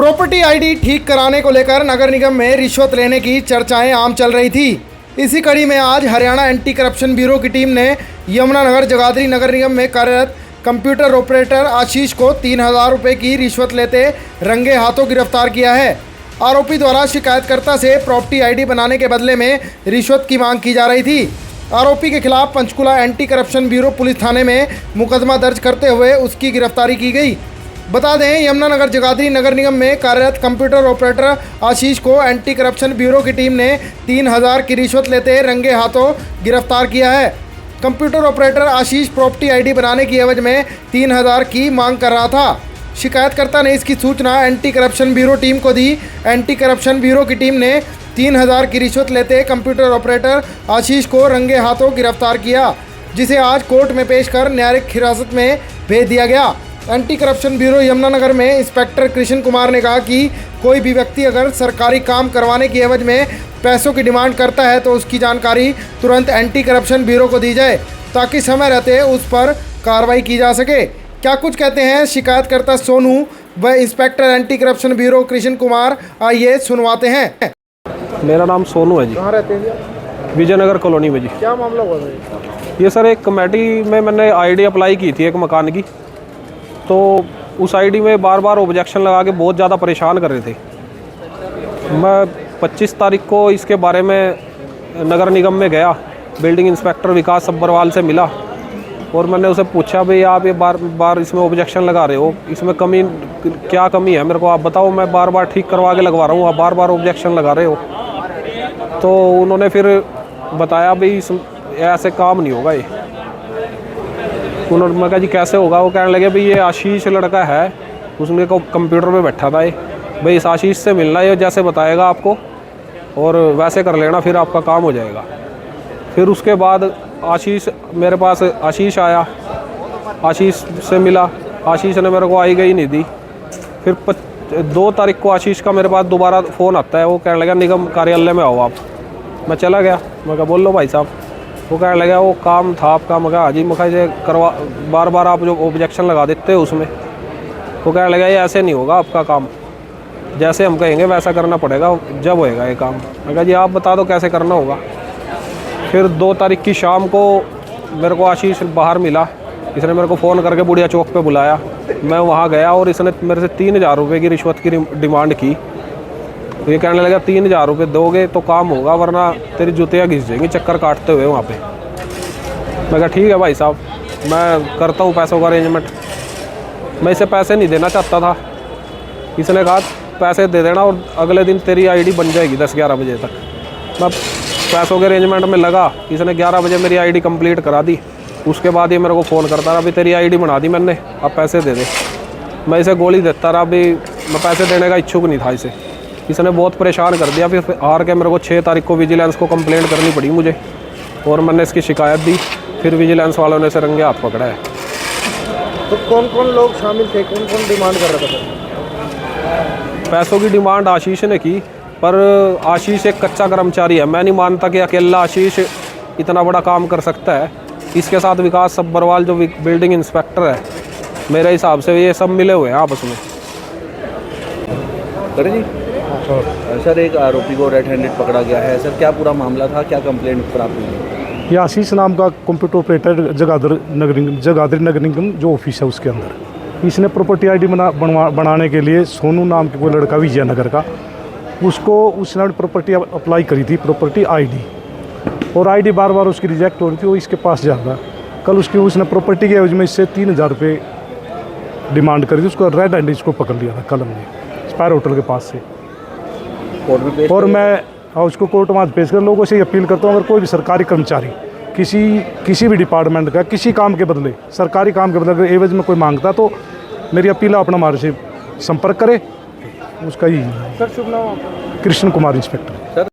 Property ID ठीक कराने को लेकर नगर निगम में रिश्वत लेने की चर्चाएं आम चल रही थी। इसी कड़ी में आज हरियाणा एंटी करप्शन ब्यूरो की टीम ने यमुनानगर जगाधरी नगर निगम में कार्यरत कंप्यूटर ऑपरेटर आशीष को 3,000 रुपये की रिश्वत लेते रंगे हाथों गिरफ्तार किया है। आरोपी द्वारा शिकायतकर्ता से प्रॉपर्टी आईडी बनाने के बदले में रिश्वत की मांग की जा रही थी। आरोपी के खिलाफ Panchkula anti corruption bureau police थाने में मुकदमा दर्ज करते हुए उसकी गिरफ्तारी की गई। बता दें, यमुनानगर जगाधरी नगर निगम में कार्यरत कंप्यूटर ऑपरेटर आशीष को एंटी करप्शन ब्यूरो की टीम ने 3,000 की रिश्वत लेते रंगे हाथों गिरफ्तार किया है। कंप्यूटर ऑपरेटर आशीष प्रॉपर्टी आईडी बनाने की एवज में 3,000 की मांग कर रहा था। शिकायतकर्ता ने इसकी सूचना एंटी करप्शन ब्यूरो टीम को दी। एंटी करप्शन ब्यूरो की टीम ने 3,000 की रिश्वत लेते कंप्यूटर ऑपरेटर आशीष को रंगे हाथों गिरफ्तार किया, जिसे आज कोर्ट में पेश कर न्यायिक हिरासत में भेज दिया गया। एंटी करप्शन ब्यूरो यमुनानगर में इंस्पेक्टर कृष्ण कुमार ने कहा कि कोई भी व्यक्ति अगर सरकारी काम करवाने की एवज में पैसों की डिमांड करता है तो उसकी जानकारी तुरंत एंटी करप्शन ब्यूरो को दी जाए, ताकि समय रहते उस पर कार्रवाई की जा सके। क्या कुछ कहते हैं शिकायतकर्ता सोनू व inspector anti corruption bureau Krishna Kumar, आइए सुनवाते हैं। मेरा नाम सोनू है जी। कहाँ रहते हैं? विजयनगर कॉलोनी में जी। क्या मामला हुआ था? ये सर एक कमेटी में मैंने आईडी अप्लाई की थी एक मकान की, तो उस आईडी में बार बार ऑब्जेक्शन लगा के बहुत ज़्यादा परेशान कर रहे थे। मैं 25 तारीख को इसके बारे में नगर निगम में गया, बिल्डिंग इंस्पेक्टर विकास सब्बरवाल से मिला और मैंने उसे पूछा, भाई आप ये बार बार इसमें ऑब्जेक्शन लगा रहे हो, इसमें कमी क्या कमी है मेरे को आप बताओ, मैं बार बार ठीक करवा के लगवा रहा हूँ, आप बार बार ऑब्जेक्शन लगा रहे हो। तो उन्होंने फिर बताया, भाई ऐसे काम नहीं होगा ये। उन्होंने मैं कहा जी कैसे होगा? वो कहने लगे, भाई ये आशीष लड़का है, उसने को कंप्यूटर पे बैठा था ये, भाई इस आशीष से मिलना, ये जैसे बताएगा आपको और वैसे कर लेना, फिर आपका काम हो जाएगा। फिर उसके बाद आशीष मेरे पास आशीष आया, आशीष से मिला, आशीष ने मेरे को आई गई नहीं दी। फिर 2 तारीख को आशीष का मेरे पास दोबारा फ़ोन आता है, वो कहने लगा निगम कार्यालय में आओ आप। मैं चला गया, मैं कहा बोल लो भाई साहब। वो कहने लगा वो काम था आपका। मैं कहा हाजी, मैं कहा ये करवा, बार बार आप जो ऑब्जेक्शन लगा देते हो उसमें। वो कहने लगा ये ऐसे नहीं होगा आपका काम, जैसे हम कहेंगे वैसा करना पड़ेगा, जब होएगा ये काम। मैं कहा जी आप बता दो कैसे करना होगा। फिर 2 तारीख की शाम को मेरे को आशीष बाहर मिला, इसने मेरे को फ़ोन करके बुढ़िया चौक पे बुलाया। मैं वहाँ गया और इसने मेरे से 3,000 रुपये की रिश्वत की डिमांड की। तो ये कहने लगा 3,000 रुपये दोगे तो काम होगा, वरना तेरी जुतियाँ घिस जाएंगी चक्कर काटते हुए वहाँ पे। मैं कहा ठीक है भाई साहब, मैं करता हूँ पैसों का अरेंजमेंट। मैं इसे पैसे नहीं देना चाहता था। इसने कहा पैसे दे देना और अगले दिन तेरी आईडी बन जाएगी 10-11 बजे तक। मैं पैसों के अरेंजमेंट में लगा, इसने 11 बजे मेरी आईडी कंप्लीट करा दी। उसके बाद ये मेरे को फ़ोन करता रहा, अभी तेरी आईडी बना दी मैंने, अब पैसे दे दे। मैं इसे गोली देता रहा, अभी मैं पैसे देने का इच्छुक नहीं था इसे। इसने बहुत परेशान कर दिया। फिर हार के मेरे को 6 तारीख को विजिलेंस को कंप्लेंट करनी पड़ी मुझे और मैंने इसकी शिकायत दी। फिर विजिलेंस वालों ने इसे रंगे हाथ पकड़ा है। तो कौन कौन लोग शामिल थे, कौन कौन डिमांड कर रहा था? पैसों की डिमांड आशीष ने की, पर आशीष एक कच्चा कर्मचारी है। मैं नहीं मानता कि अकेला आशीष इतना बड़ा काम कर सकता है। इसके साथ विकास सब्बरवाल जो बिल्डिंग इंस्पेक्टर है, मेरे हिसाब से ये सब मिले हुए हैं आपस में। जी सर, एक आरोपी को रेड हैंडेड पकड़ा गया है सर, क्या पूरा मामला था, क्या कंप्लेंट प्राप्त हुई? ये आशीष नाम का कंप्यूटर ऑपरेटर जगाधरी नगर निगम जो ऑफिस है उसके अंदर, इसने प्रॉपर्टी आईडी बनाने के लिए सोनू नाम के कोई लड़का विजयनगर का, उसने प्रॉपर्टी अप्लाई करी थी, प्रॉपर्टी आईडी, और आईडी बार बार उसकी रिजेक्ट हो रही थी। वो इसके पास जा रहा, कल उसने प्रॉपर्टी के एवज में इससे 3,000 रुपये डिमांड करी थी। उसको रेड हैंडेड इसको पकड़ लिया था कलम में स्पायर होटल के पास से। और मैं उसको कोर्ट में पेश कर, लोगों से अपील करता हूँ, अगर कोई भी सरकारी कर्मचारी किसी भी डिपार्टमेंट का किसी काम के बदले, सरकारी काम के बदले अगर एवज में कोई मांगता, तो मेरी अपील अपना हमारे से संपर्क करे। उसका ही सर शुभ नाम? कृष्ण कुमार इंस्पेक्टर।